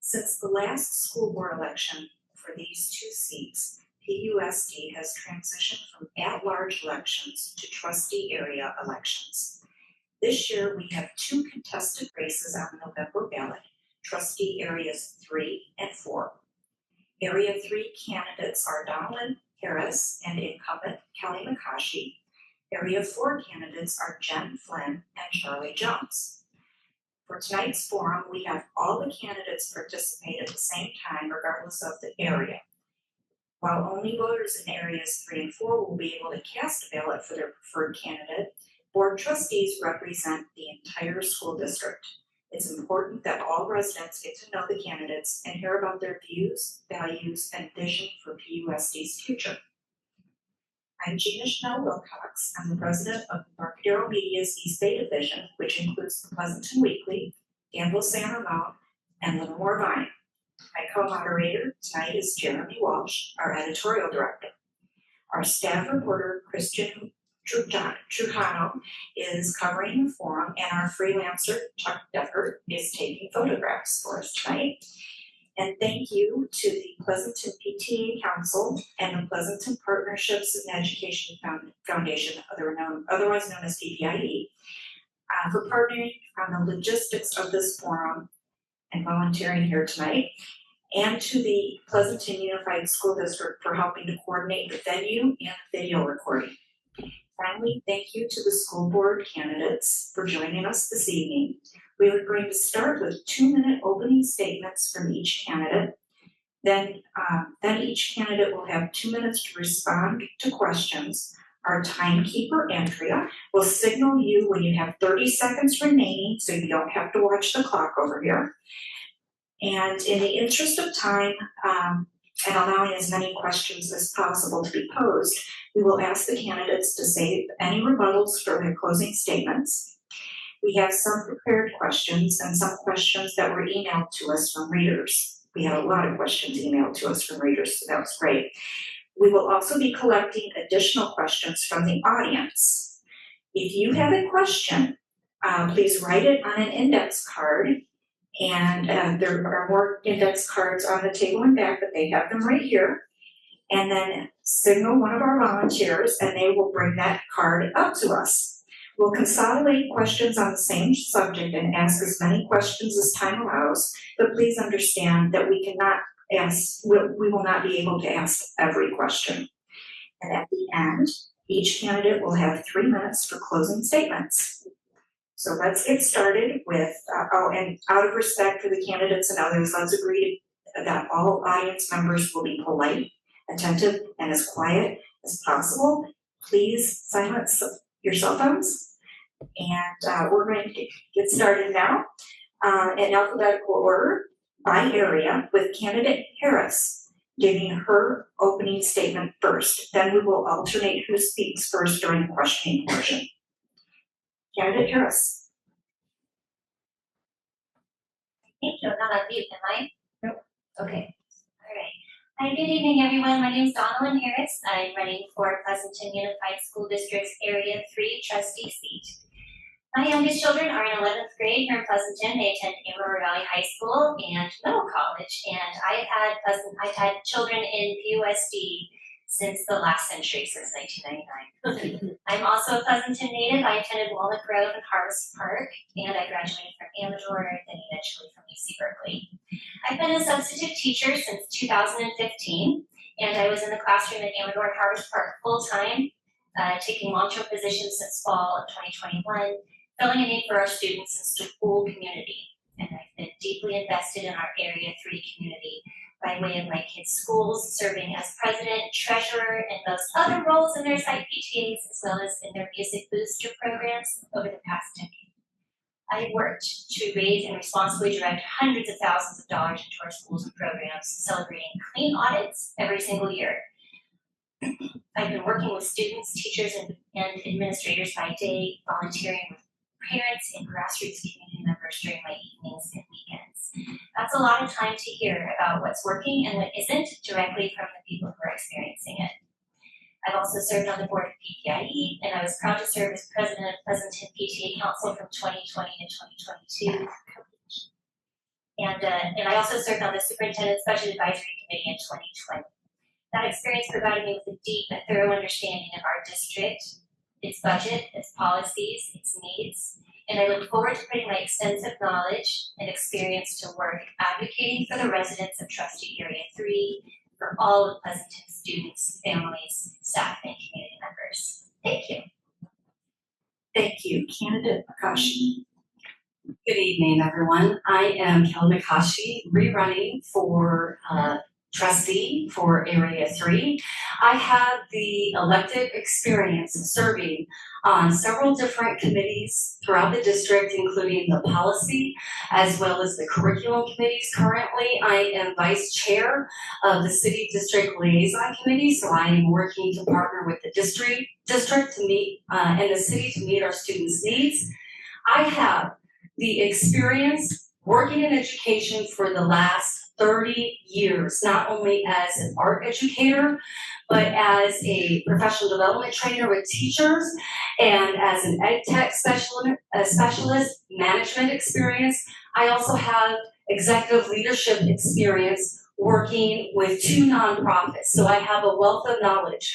Since the last school board election for these two seats, PUSD has transitioned from at-large elections to trustee area elections. This year, we have two contested races on the November ballot, trustee areas 3 and 4. Area 3 candidates are Donald Harris and incumbent Kelly McCaughey. Area 4 candidates are Jen Flynn and Charlie Jones. For tonight's forum, we have all the candidates participate at the same time regardless of the area. While only voters in areas 3 and 4 will be able to cast a ballot for their preferred candidate, board trustees represent the entire school district. It's important that all residents get to know the candidates and hear about their views, values, and vision for PUSD's future. I'm Gina Chanel Wilcox. I'm the president of Embarcadero Media's East Bay Division, which includes the Pleasanton Weekly, Danville San Ramon, and Livermore Vine. My co-moderator tonight is Jeremy Walsh, our editorial director. Our staff reporter, Christian Trujano, is covering the forum, and our freelancer, Chuck Deckert, is taking photographs for us tonight. And thank you to the Pleasanton PTA Council and the Pleasanton Partnerships and Education Foundation, otherwise known as PPIE, for partnering on the logistics of this forum and volunteering here tonight, and to the Pleasanton Unified School District for helping to coordinate the venue and video recording. Finally, thank you to the school board candidates for joining us this evening. We are going to start with 2-minute opening statements from each candidate. Then each candidate will have 2 minutes to respond to questions. Our timekeeper, Andrea, will signal you when you have 30 seconds remaining so you don't have to watch the clock over here. And in the interest of time and allowing as many questions as possible to be posed, we will ask the candidates to save any rebuttals for their closing statements. We have some prepared questions and some questions that were emailed to us from readers. We had a lot of questions emailed to us from readers, so that was great. We will also be collecting additional questions from the audience. If you have a question, please write it on an index card. And there are more index cards on the table and back, but they have them right here. And then signal one of our volunteers and they will bring that card up to us. We'll consolidate questions on the same subject and ask as many questions as time allows, but please understand that we will not be able to ask every question. And at the end, each candidate will have 3 minutes for closing statements. So let's get started with, and out of respect for the candidates and others, let's agree that all audience members will be polite, attentive, and as quiet as possible. Please silence your cell phones. And we're going to get started now in alphabetical order by area with candidate Harris giving her opening statement first. Then we will alternate who speaks first during the questioning portion. Candidate Harris. Thank you. I'm not on mute, am I? Nope. Okay. All right. Hi, good evening, everyone. My name is Donalyn Harris. I'm running for Pleasanton Unified School District's Area 3 trustee seat. My youngest children are in 11th grade here in Pleasanton. They attend Amarillo Valley High School and Middle College, and I've had children in PUSD since the last century, since 1999. I'm also a Pleasanton native. I attended Walnut Grove and Harvest Park, and I graduated from Amador, then eventually from UC Berkeley. I've been a substitute teacher since 2015, and I was in the classroom at Amador and Harvest Park full-time, taking long-term positions since fall of 2021, filling a need for our students and school community. And I've been deeply invested in our Area 3 community by way of my kids' schools, serving as president, treasurer, and those other roles in their site PTAs, as well as in their music booster programs over the past decade. I worked to raise and responsibly direct hundreds of thousands of dollars into our schools and programs, celebrating clean audits every single year. I've been working with students, teachers, and administrators by day, volunteering with parents and grassroots community members during my evenings and weekends. That's a lot of time to hear about what's working and what isn't directly from the people who are experiencing it. I've also served on the board of PPIE, and I was proud to serve as president of Pleasanton PTA Council from 2020 to 2022. And I also served on the Superintendent's Budget Advisory Committee in 2020. That experience provided me with a deep and thorough understanding of our district, its budget, its policies, its needs, and I look forward to putting my extensive knowledge and experience to work advocating for the residents of Trustee Area 3, for all of Pleasanton's students, families, staff, and community members. Thank you. Thank you. Candidate Akashi. Good evening, everyone. I am Kelly Makashi, rerunning for trustee for Area 3. I have the elected experience of serving on several different committees throughout the district, including the policy as well as the curriculum committees. Currently, I am vice chair of the City District Liaison Committee, so I am working to partner with the district to meet and the city to meet our students' needs. I have the experience working in education for the last 30 years, not only as an art educator, but as a professional development trainer with teachers and as an ed tech specialist, management experience. I also have executive leadership experience working with 2 nonprofits, so I have a wealth of knowledge.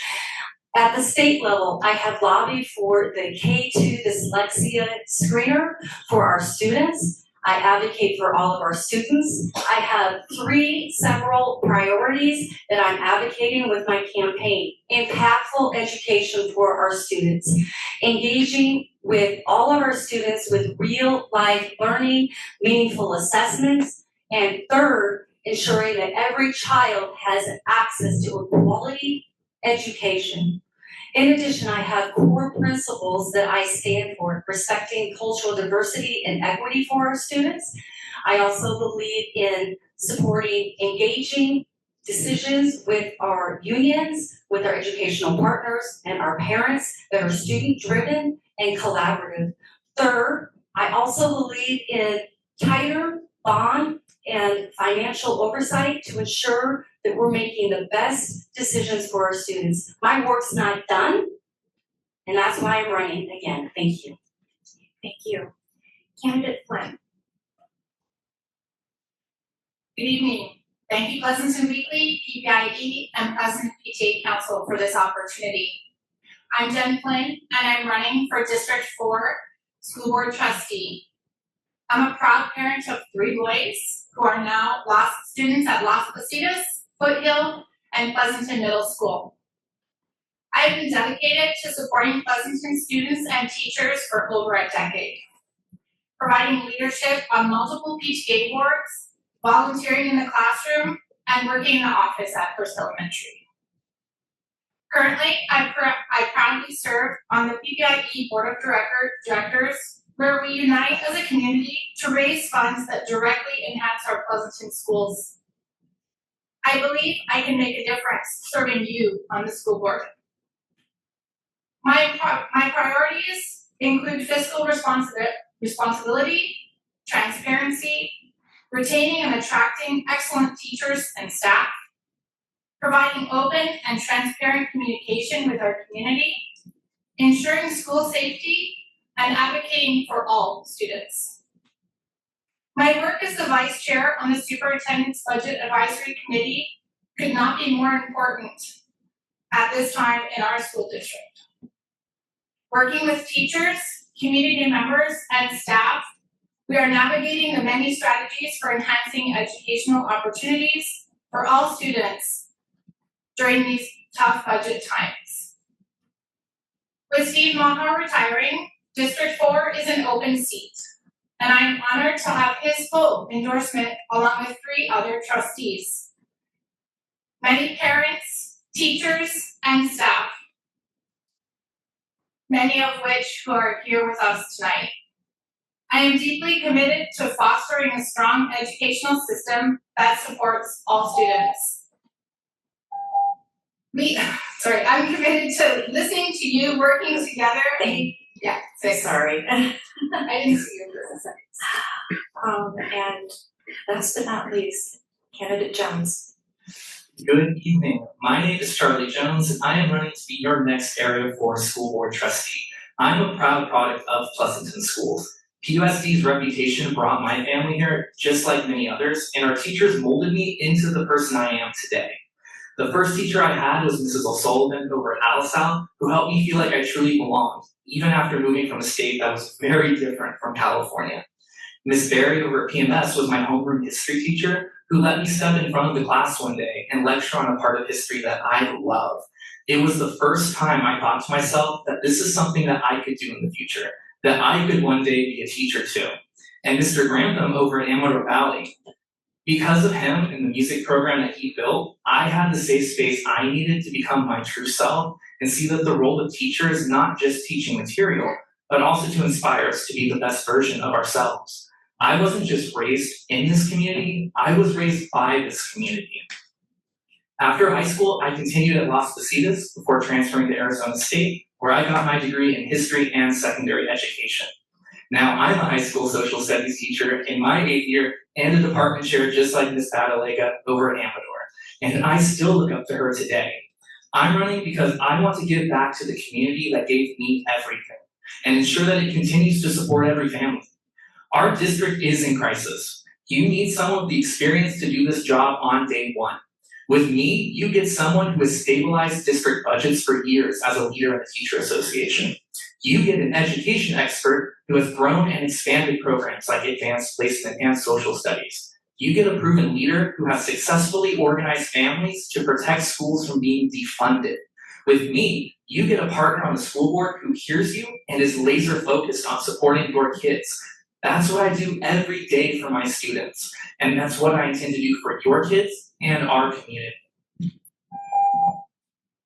At the state level, I have lobbied for the K2 dyslexia screener for our students. I advocate for all of our students. I have 3 several priorities that I'm advocating with my campaign. Impactful education for our students. Engaging with all of our students with real life learning, meaningful assessments. And third, ensuring that every child has access to a quality education. In addition, I have core principles that I stand for: respecting cultural diversity and equity for our students. I also believe in supporting engaging decisions with our unions, with our educational partners, and our parents that are student-driven and collaborative. Third, I also believe in tighter bond and financial oversight to ensure that we're making the best decisions for our students. My work's not done, and that's why I'm running again. Thank you. Thank you. Candidate Flynn. Good evening. Thank you, Pleasanton Weekly, PPIE, and Pleasanton PTA Council for this opportunity. I'm Jen Flynn, and I'm running for District 4 School Board Trustee. I'm a proud parent of 3 boys who are now students at Las Positas, Foothill, and Pleasanton Middle School. I've been dedicated to supporting Pleasanton students and teachers for over a decade, providing leadership on multiple PTA boards, volunteering in the classroom, and working in the office at First Elementary. Currently, I proudly serve on the PPIE Board of Directors, where we unite as a community to raise funds that directly enhance our Pleasanton schools. I believe I can make a difference serving you on the school board. My priorities include fiscal responsibility, transparency, retaining and attracting excellent teachers and staff, providing open and transparent communication with our community, ensuring school safety, and advocating for all students. My work as the vice chair on the Superintendent's Budget Advisory Committee could not be more important at this time in our school district. Working with teachers, community members, and staff, we are navigating the many strategies for enhancing educational opportunities for all students during these tough budget times. With Steve Maha retiring, District 4 is an open seat, and I am honored to have his full endorsement along with 3 other trustees. Many parents, teachers, and staff, many of which who are here with us tonight. I am deeply committed to fostering a strong educational system that supports all students. I'm committed to listening to you, working together. Sorry. I didn't see you for a second. And last but not least, Candidate Jones. Good evening. My name is Charlie Jones, and I am running to be your next Area 4 School Board Trustee. I'm a proud product of Pleasanton Schools. PUSD's reputation brought my family here, just like many others, and our teachers molded me into the person I am today. The first teacher I had was Mrs. O'Sullivan over at Alisal, who helped me feel like I truly belonged, even after moving from a state that was very different from California. Miss Barry over at PMS was my homeroom history teacher, who let me step in front of the class one day and lecture on a part of history that I love. It was the first time I thought to myself that this is something that I could do in the future, that I could one day be a teacher too. And Mr. Grantham over at Amador Valley, because of him and the music program that he built, I had the safe space I needed to become my true self and see that the role of teacher is not just teaching material, but also to inspire us to be the best version of ourselves. I wasn't just raised in this community, I was raised by this community. After high school, I continued at Las Positas before transferring to Arizona State, where I got my degree in history and secondary education. Now I'm a high school social studies teacher in my 8th year and a department chair just like Ms. Badalega over at Amador, and I still look up to her today. I'm running because I want to give back to the community that gave me everything and ensure that it continues to support every family. Our district is in crisis. You need someone with the experience to do this job on day one. With me, you get someone who has stabilized district budgets for years as a leader in the teacher association. You get an education expert who has grown and expanded programs like advanced placement and social studies. You get a proven leader who has successfully organized families to protect schools from being defunded. With me, you get a partner on the school board who hears you and is laser focused on supporting your kids. That's what I do every day for my students, and that's what I intend to do for your kids and our community.